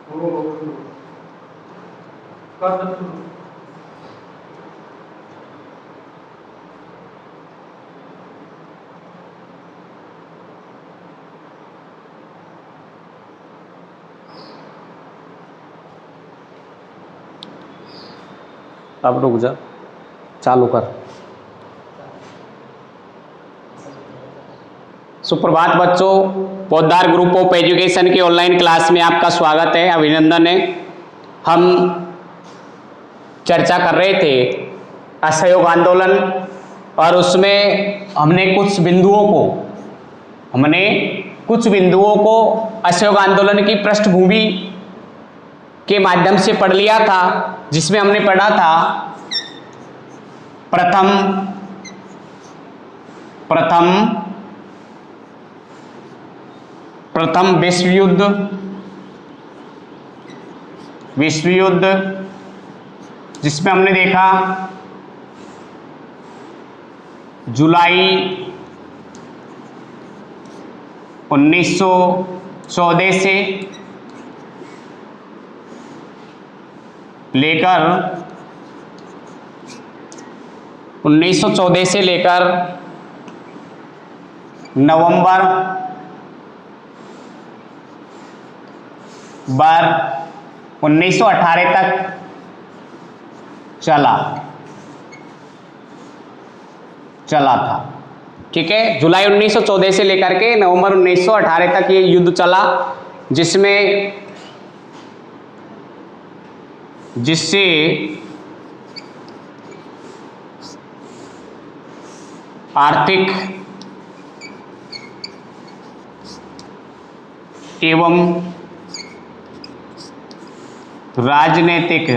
अब रुक जा, चालू कर। सुप्रभात बच्चों, पौधार ग्रुप ऑफ एजुकेशन की ऑनलाइन क्लास में आपका स्वागत है, अभिनंदन है। हम चर्चा कर रहे थे असहयोग आंदोलन और उसमें हमने कुछ बिंदुओं को असहयोग आंदोलन की पृष्ठभूमि के माध्यम से पढ़ लिया था, जिसमें हमने पढ़ा था प्रथम विश्व युद्ध, जिसमें हमने देखा जुलाई 1914 से लेकर नवंबर 1918 तक चला था। ठीक है, जुलाई 1914 से लेकर के नवंबर 1918 तक ये युद्ध चला, जिससे आर्थिक एवं राजनीतिक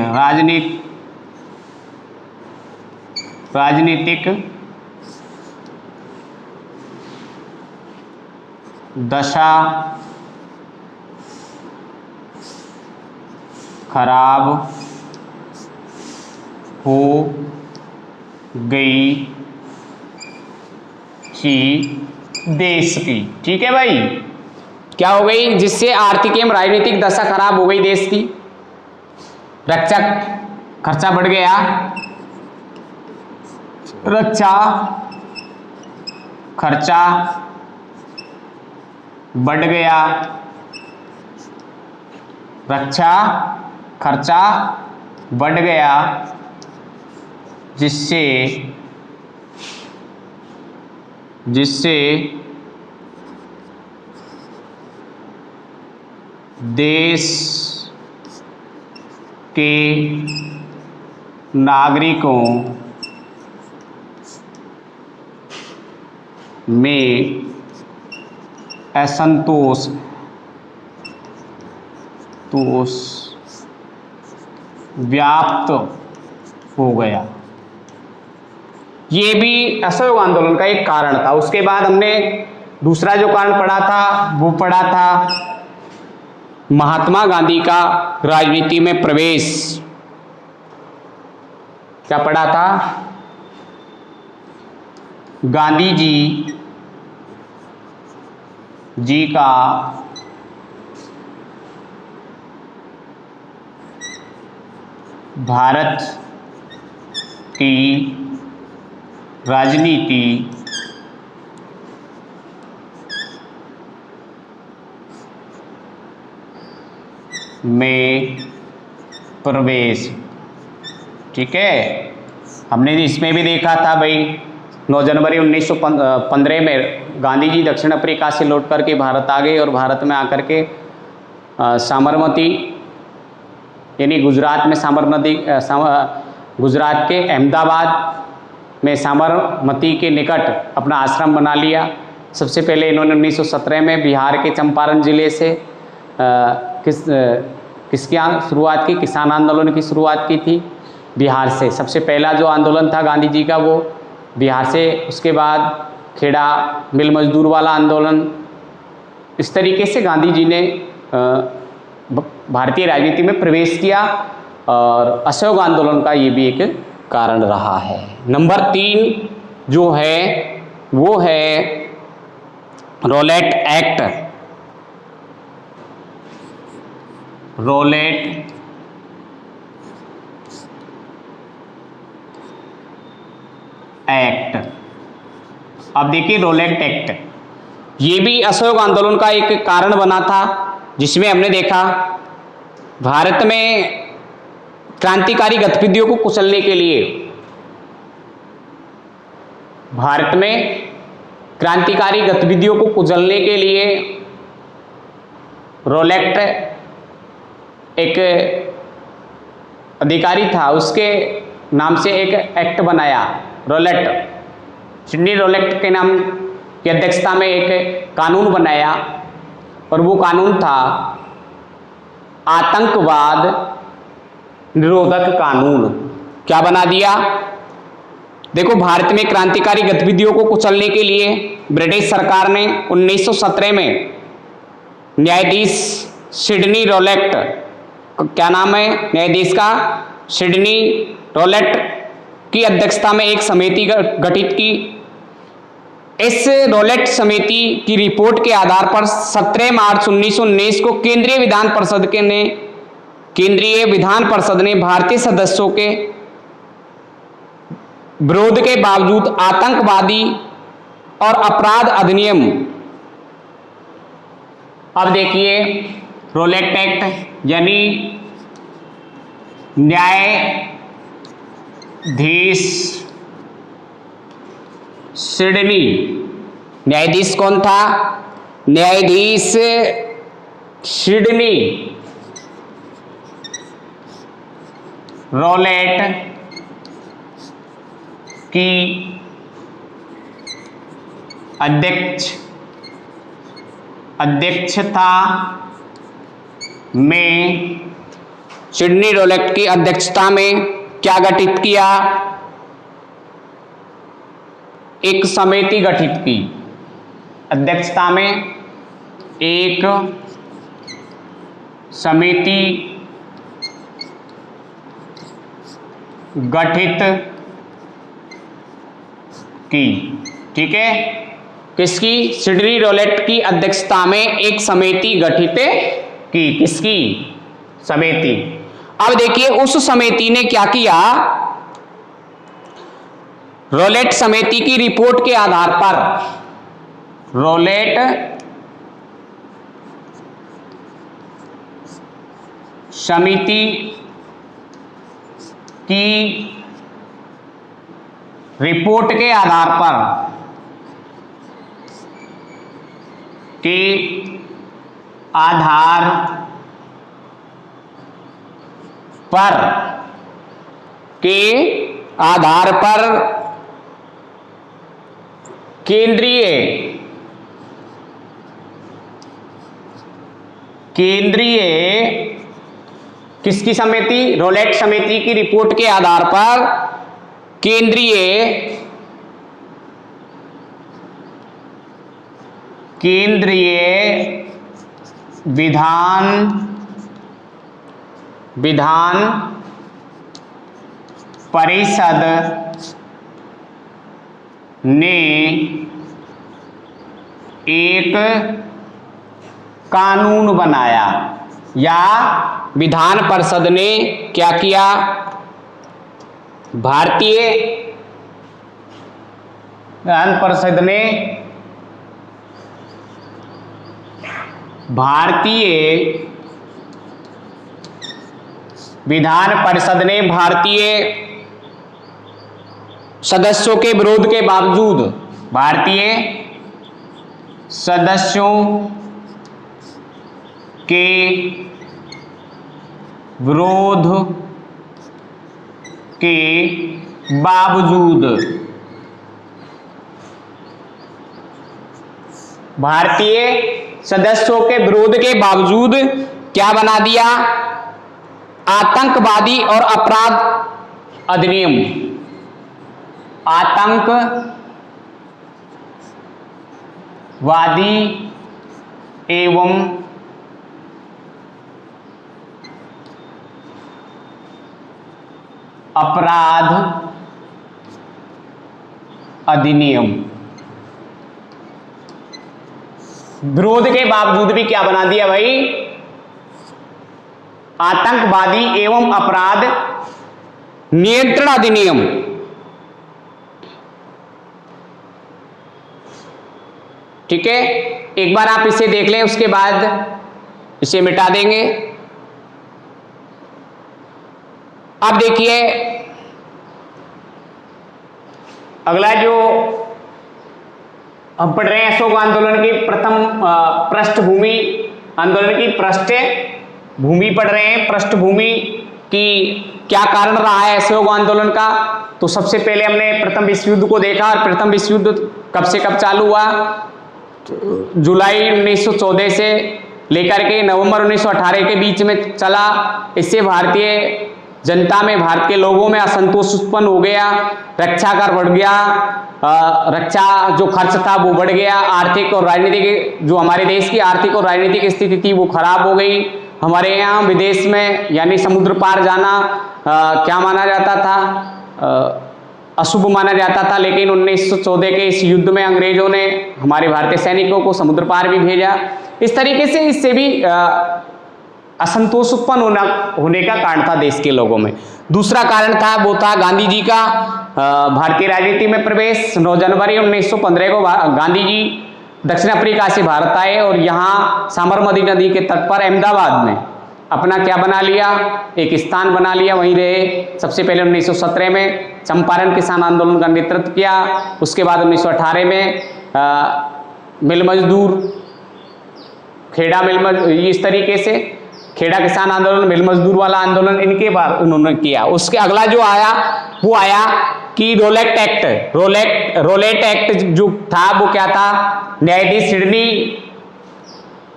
दशा खराब हो गई थी देश की। ठीक है भाई, क्या हो गई? जिससे आर्थिक एवं राजनीतिक दशा खराब हो गई देश की। रक्षा खर्चा बढ़ गया, रक्षा खर्चा बढ़ गया, रक्षा खर्चा बढ़ गया, जिससे देश के नागरिकों में असंतोष व्याप्त हो गया। ये भी असहयोग आंदोलन का एक कारण था। उसके बाद हमने दूसरा जो कारण पढ़ा था वो पढ़ा था महात्मा गांधी का राजनीति में प्रवेश। क्या पढ़ा था? गांधी जी का भारत की राजनीति में प्रवेश। ठीक है, हमने इसमें भी देखा था भाई 9 जनवरी 1915 में गांधी जी दक्षिण अफ्रीका से लौट करके भारत आ गए और भारत में आकर के साबरमती यानी गुजरात में गुजरात के अहमदाबाद में साबरमती के निकट अपना आश्रम बना लिया। सबसे पहले इन्होंने 1917 में बिहार के चंपारण जिले से किसकी शुरुआत की? किसान आंदोलन की शुरुआत की थी बिहार से। सबसे पहला जो आंदोलन था गांधी जी का वो बिहार से। उसके बाद खेड़ा मिल मजदूर वाला आंदोलन। इस तरीके से गांधी जी ने भारतीय राजनीति में प्रवेश किया और असहयोग आंदोलन का ये भी एक कारण रहा है। नंबर 3 जो है वो है रॉलेट एक्ट। Roulette act. अब देखिए रोलेट एक्ट, ये भी असहयोग आंदोलन का एक कारण बना था, जिसमें हमने देखा भारत में क्रांतिकारी गतिविधियों को कुचलने के लिए, भारत में क्रांतिकारी गतिविधियों को कुचलने के लिए रोलेट एक अधिकारी था, उसके नाम से एक एक्ट बनाया रोलेट, सिडनी रोलेट के नाम की अध्यक्षता में एक कानून बनाया, और वो कानून था आतंकवाद निरोधक कानून। क्या बना दिया? देखो, भारत में क्रांतिकारी गतिविधियों को कुचलने के लिए ब्रिटिश सरकार ने 1917 में न्यायाधीश सिडनी रोलेट, क्या नाम है न्यायाधीश का, सिडनी रोलेट की अध्यक्षता में एक समिति गठित की। इस रोलेट समिति की रिपोर्ट के आधार पर 17 मार्च 1919 को केंद्रीय विधान परिषद ने भारतीय सदस्यों के विरोध के बावजूद आतंकवादी और अपराध अधिनियम, अब देखिए रोलेट एक्ट यानी न्यायाधीश सिडनी, न्यायाधीश कौन था? न्यायाधीश सिडनी रोलेट की अध्यक्षता में, सिडनी रोलेट की अध्यक्षता में क्या गठित किया? एक समिति गठित की, अध्यक्षता में एक समिति गठित की। ठीक है, किसकी? सिडनी रोलेट की अध्यक्षता में एक समिति गठित की। किसकी समिति? अब देखिए उस समिति ने क्या किया, रोलेट समिति की रिपोर्ट के आधार पर, रोलेट समिति की रिपोर्ट के आधार पर केंद्रीय किसकी समिति? रोलेट समिति की रिपोर्ट के आधार पर केंद्रीय विधान परिषद ने एक कानून बनाया, या विधान परिषद ने क्या किया? भारतीय विधान परिषद ने भारतीय सदस्यों के विरोध के बावजूद, भारतीय सदस्यों के विरोध के बावजूद, भारतीय सदस्यों के विरोध के बावजूद क्या बना दिया? आतंकवादी और अपराध अधिनियम, आतंकवादी एवं अपराध अधिनियम। विरोध के बावजूद भी क्या बना दिया भाई? आतंकवादी एवं अपराध नियंत्रण अधिनियम। ठीक है, एक बार आप इसे देख लें, उसके बाद इसे मिटा देंगे। अब देखिए अगला जो हम पढ़ रहे हैं, अशोक आंदोलन की प्रथम पृष्ठभूमि, आंदोलन की पृष्ठभूमि पढ़ रहे हैं, पृष्ठभूमि की क्या कारण रहा है अशोक आंदोलन का। तो सबसे पहले हमने प्रथम विश्व युद्ध को देखा, और प्रथम विश्व युद्ध कब से कब चालू हुआ, जुलाई 1914 से लेकर के नवंबर 1918 के बीच में चला। इससे भारतीय जनता में, भारत के लोगों में असंतोष उत्पन्न हो गया, रक्षा कर बढ़ गया, रक्षा जो खर्च था वो बढ़ गया, आर्थिक और राजनीतिक, जो हमारे देश की आर्थिक और राजनीतिक स्थिति थी वो खराब हो गई। हमारे यहाँ विदेश में यानी समुद्र पार जाना क्या माना जाता था, अशुभ माना जाता था। लेकिन 1914 के इस युद्ध में अंग्रेजों ने हमारे भारतीय सैनिकों को समुद्र पार भी भेजा। इस तरीके से इससे भी असंतोष उत्पन्न होने का कारण था देश के लोगों में। दूसरा कारण था वो था गांधी जी का भारतीय राजनीति में प्रवेश। 9 जनवरी 1915 को गांधी जी दक्षिण अफ्रीका से भारत आए और यहाँ साबरमती नदी के तट पर अहमदाबाद में अपना क्या बना लिया, एक स्थान बना लिया, वहीं रहे। सबसे पहले 1917 में चंपारण किसान आंदोलन का नेतृत्व किया। उसके बाद 1918 में मिल मजदूर, खेड़ा मिल मजदूर, इस तरीके से खेड़ा किसान आंदोलन, मिल मजदूर वाला आंदोलन, इनके बाद उन्होंने किया। उसके अगला जो आया वो आया कि रोलेट एक्ट। रोलेट एक्ट जो था वो क्या था, न्यायाधीश सिडनी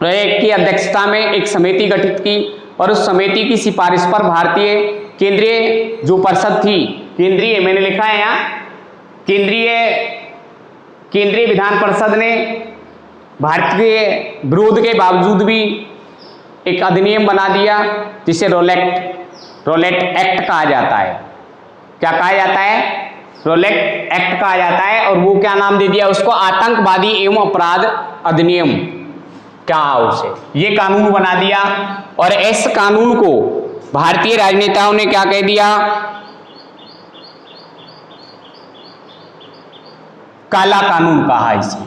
की अध्यक्षता में एक समिति गठित की, और उस समिति की सिफारिश पर भारतीय केंद्रीय जो परिषद थी, केंद्रीय मैंने लिखा है यहाँ, केंद्रीय विधान परिषद ने भारत के विरोध के बावजूद भी एक अधिनियम बना दिया जिसे रोलेट एक्ट कहा जाता है। क्या कहा जाता है, रोलेट एक्ट कहा जाता है। और वो क्या नाम दे दिया उसको, आतंकवादी एवं अपराध अधिनियम कहा उसे, ये कानून बना दिया। और इस कानून को भारतीय राजनेताओं ने क्या कह दिया, काला कानून कहा इसे।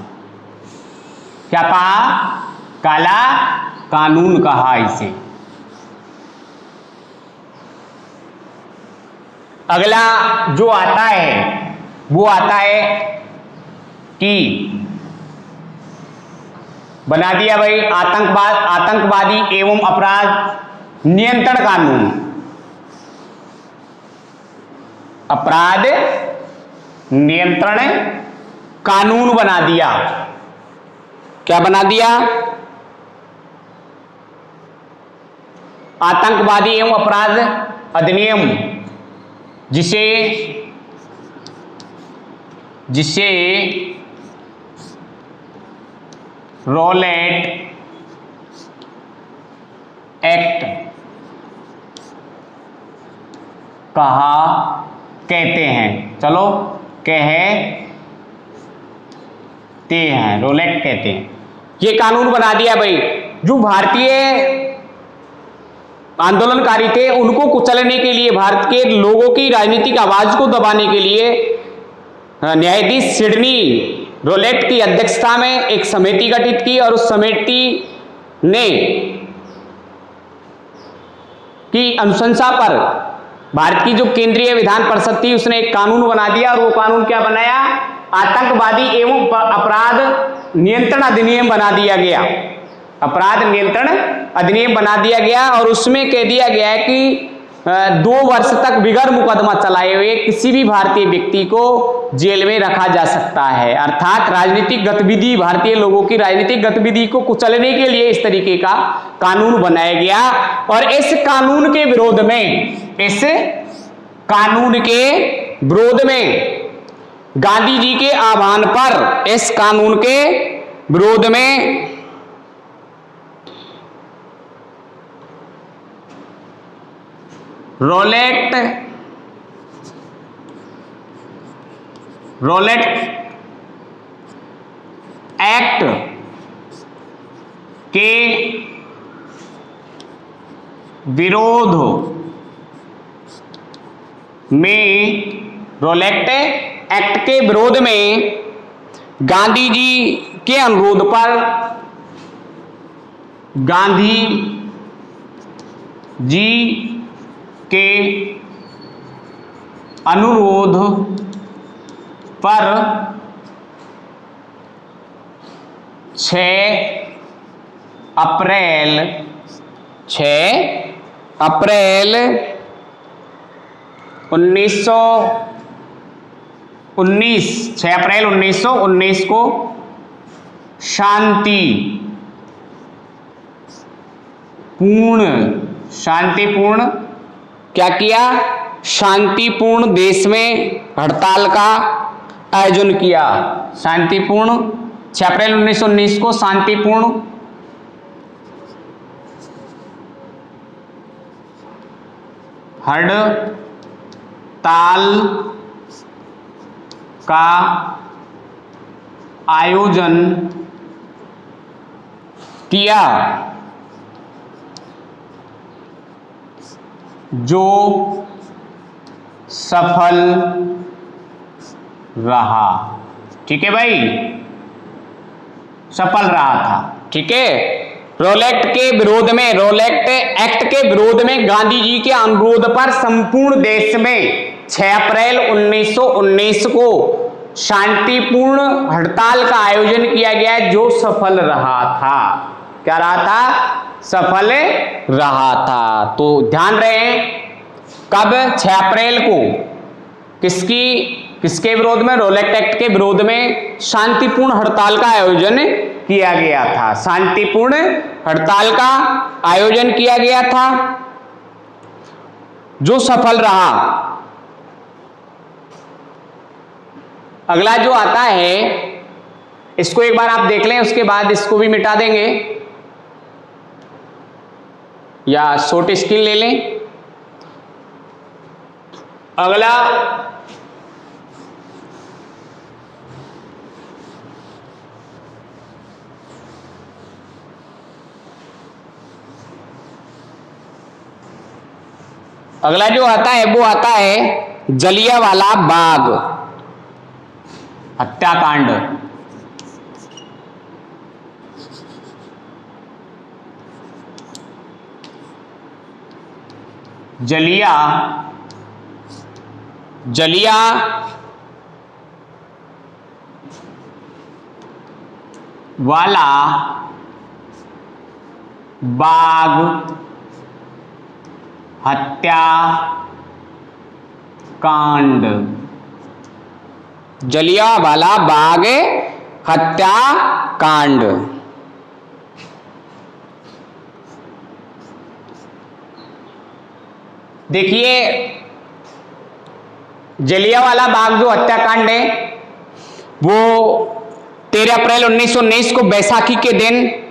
क्या कहा, काला कानून कहा इसे। अगला जो आता है वो आता है कि बना दिया भाई आतंकवादी एवं अपराध नियंत्रण कानून। अपराध नियंत्रण कानून बना दिया। क्या बना दिया, आतंकवादी एवं अपराध अधिनियम, जिसे रोलेट एक्ट कहते हैं। चलो कहते हैं, रोलेट कहते हैं। ये कानून बना दिया भाई। जो भारतीय आंदोलनकारी थे उनको कुचलने के लिए, भारत के लोगों की राजनीतिक आवाज को दबाने के लिए न्यायाधीश सिडनी रोलेट की अध्यक्षता में एक समिति गठित की, और उस समिति ने की अनुशंसा पर भारत की जो केंद्रीय विधान परिषद थी उसने एक कानून बना दिया। और वो कानून क्या बनाया, आतंकवादी एवं अपराध नियंत्रण अधिनियम बना दिया गया। अपराध नियंत्रण अधिनियम बना दिया गया, और उसमें कह दिया गया है कि 2 वर्ष तक बिगर मुकदमा चलाए हुए किसी भी भारतीय व्यक्ति को जेल में रखा जा सकता है। अर्थात राजनीतिक गतिविधि, भारतीय लोगों की राजनीतिक गतिविधि को कुचलने के लिए इस तरीके का कानून बनाया गया। और इस कानून के विरोध में गांधी जी के आह्वान पर, इस कानून के विरोध में रोलेट एक्ट के विरोध में, रोलेक्ट एक्ट के विरोध में गांधी जी के अनुरोध पर, गांधी जी के अनुरोध पर 6 अप्रैल 1919 को शांतिपूर्ण क्या किया? शांतिपूर्ण देश में हड़ताल का आयोजन किया। शांतिपूर्ण 6 अप्रैल 1919 को शांतिपूर्ण हड़ताल का आयोजन किया, जो सफल रहा। ठीक है भाई, सफल रहा था। ठीक है, रोलेक्ट एक्ट के विरोध में गांधी जी के अनुरोध पर संपूर्ण देश में 6 अप्रैल 1919 को शांतिपूर्ण हड़ताल का आयोजन किया गया, जो सफल रहा था। क्या रहा था? सफल रहा था। तो ध्यान रहे, कब? 6 अप्रैल को किसके विरोध में? रोलेक्ट एक्ट के विरोध में शांतिपूर्ण हड़ताल का आयोजन किया गया था। शांतिपूर्ण हड़ताल का आयोजन किया गया था, जो सफल रहा। अगला जो आता है, इसको एक बार आप देख लें, उसके बाद इसको भी मिटा देंगे या शॉर्ट स्क्रीन ले लें। अगला जो आता है वो आता है जलियांवाला बाग हत्याकांड। जलियांवाला बाग हत्याकांड। जलियांवाला बाग हत्याकांड। देखिए, जलियांवाला बाग जो हत्याकांड है वो 13 अप्रैल 1919 को बैसाखी के दिन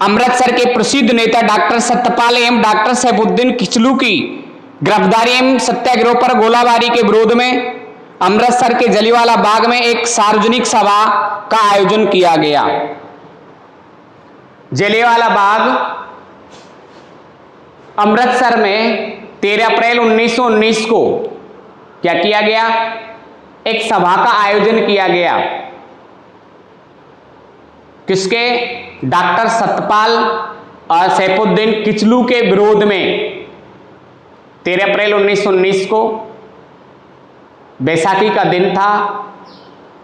अमृतसर के प्रसिद्ध नेता डॉक्टर सत्यपाल एवं डॉक्टर सैफुद्दीन किचलू की गिरफ्तारी एवं सत्याग्रह पर गोलाबारी के विरोध में अमृतसर के जलियांवाला बाग में एक सार्वजनिक सभा का आयोजन किया गया। जलियांवाला बाग अमृतसर में 13 अप्रैल 1919 को क्या किया गया? एक सभा का आयोजन किया गया। किसके? डॉक्टर सत्यपाल और सैफुद्दीन किचलू के विरोध में 13 अप्रैल 1919 को बैसाखी का दिन था।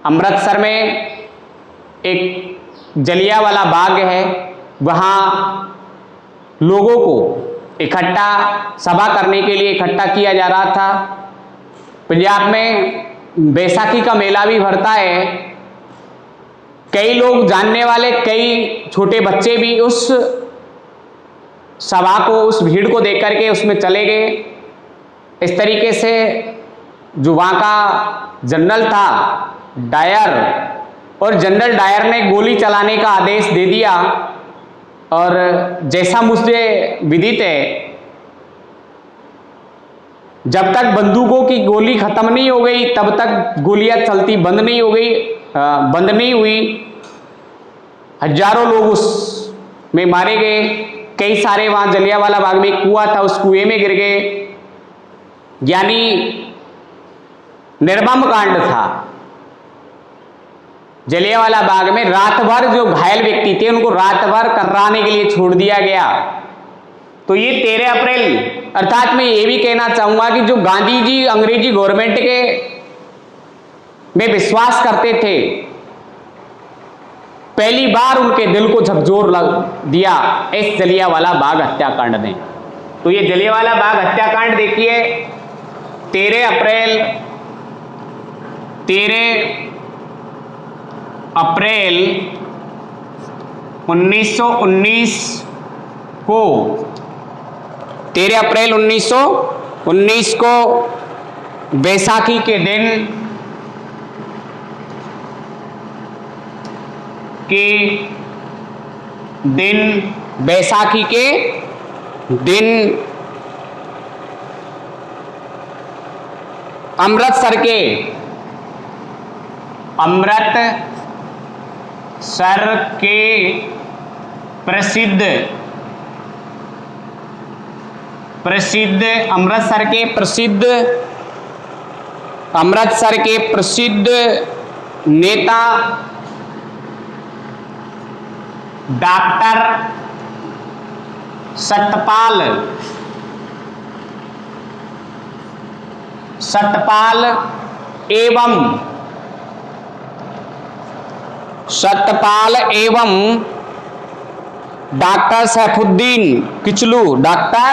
अमृतसर में एक जलियांवाला बाग है, वहाँ लोगों को इकट्ठा सभा करने के लिए इकट्ठा किया जा रहा था। पंजाब में बैसाखी का मेला भी भरता है। कई लोग जानने वाले, कई छोटे बच्चे भी उस सभा को, उस भीड़ को देख करके उसमें चले गए। इस तरीके से जो वहाँ का जनरल था डायर, और जनरल डायर ने गोली चलाने का आदेश दे दिया। और जैसा मुझे विदित है, जब तक बंदूकों की गोली खत्म नहीं हो गई तब तक गोलियां चलती बंद नहीं हुई। हजारों लोग उसमें मारे गए। कई सारे वहां जलियांवाला बाग में कुआं था, उस कुएं में गिर गए, यानी निर्मम कांड था। जलियांवाला बाग में रात भर जो घायल व्यक्ति थे उनको रात भर कर्राने के लिए छोड़ दिया गया। तो ये 13 अप्रैल, अर्थात मैं ये भी कहना चाहूंगा कि जो गांधी जी अंग्रेजी गवर्नमेंट के में विश्वास करते थे, पहली बार उनके दिल को झकझोर दिया इस जलियांवाला बाग हत्याकांड ने। तो ये जलियांवाला बाग हत्याकांड देखिए 13 अप्रैल 1919 को 13 अप्रैल 1919 को बैसाखी के बैसाखी के दिन अमृतसर के प्रसिद्ध नेता डॉक्टर सतपाल एवं doctor Saifuddin Kitchlew, doctor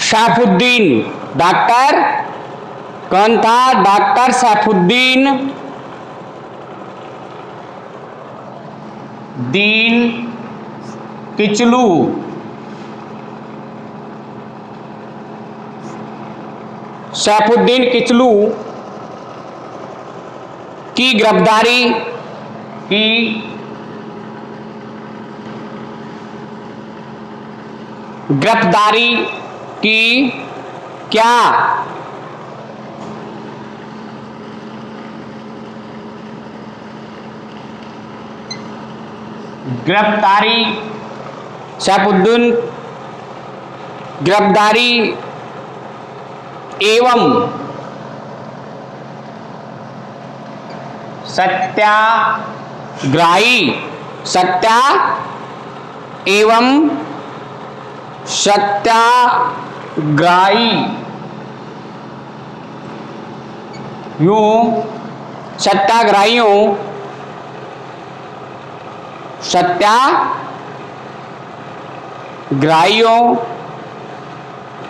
Saifuddin, doctor कौन था? डॉक्टर सैफुद्दीन दीन किचलू की गिरफ्तारी की क्या सैफुद्दीन गिरफ्तारी एवं सत्याग्रहियों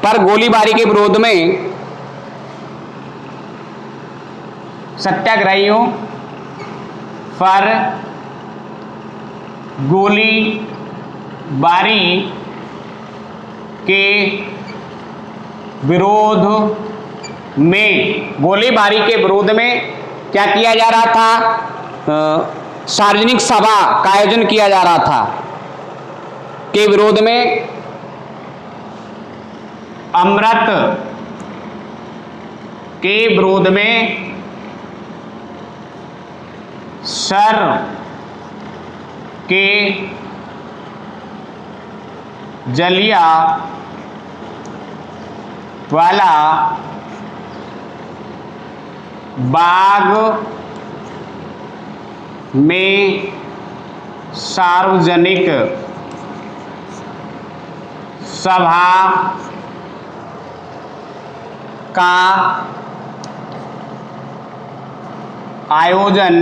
पर गोलीबारी के विरोध में सत्याग्रहियों पर गोलीबारी के विरोध में क्या किया जा रहा था? सार्वजनिक सभा का आयोजन किया जा रहा था के विरोध में अमृत के विरोध में सर के जलियांवाला बाग में सार्वजनिक सभा का आयोजन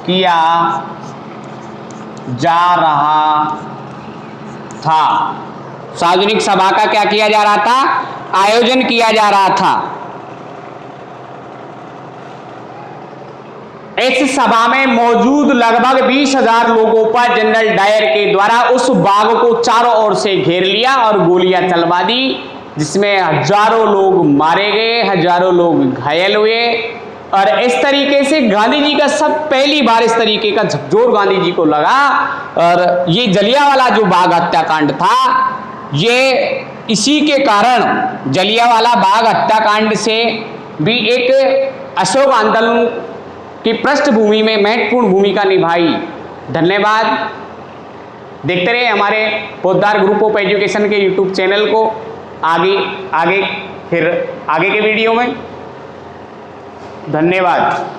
किया जा रहा था। सार्वजनिक सभा का क्या किया जा रहा था? आयोजन किया जा रहा था। इस सभा में मौजूद लगभग 20,000 लोगों पर जनरल डायर के द्वारा उस बाग को चारों ओर से घेर लिया और गोलियां चलवा दी, जिसमें हजारों लोग मारे गए, हजारों लोग घायल हुए। और इस तरीके से गांधी जी का पहली बार इस तरीके का झकझोर गांधी जी को लगा। और ये जलियांवाला जो बाग हत्याकांड था, ये इसी के कारण जलियांवाला बाग हत्याकांड से भी एक अशोक आंदोलन की पृष्ठभूमि में महत्वपूर्ण भूमिका निभाई। धन्यवाद। देखते रहे हमारे पोद्दार ग्रुप ऑफ एजुकेशन के यूट्यूब चैनल को। आगे फिर आगे के वीडियो में। धन्यवाद।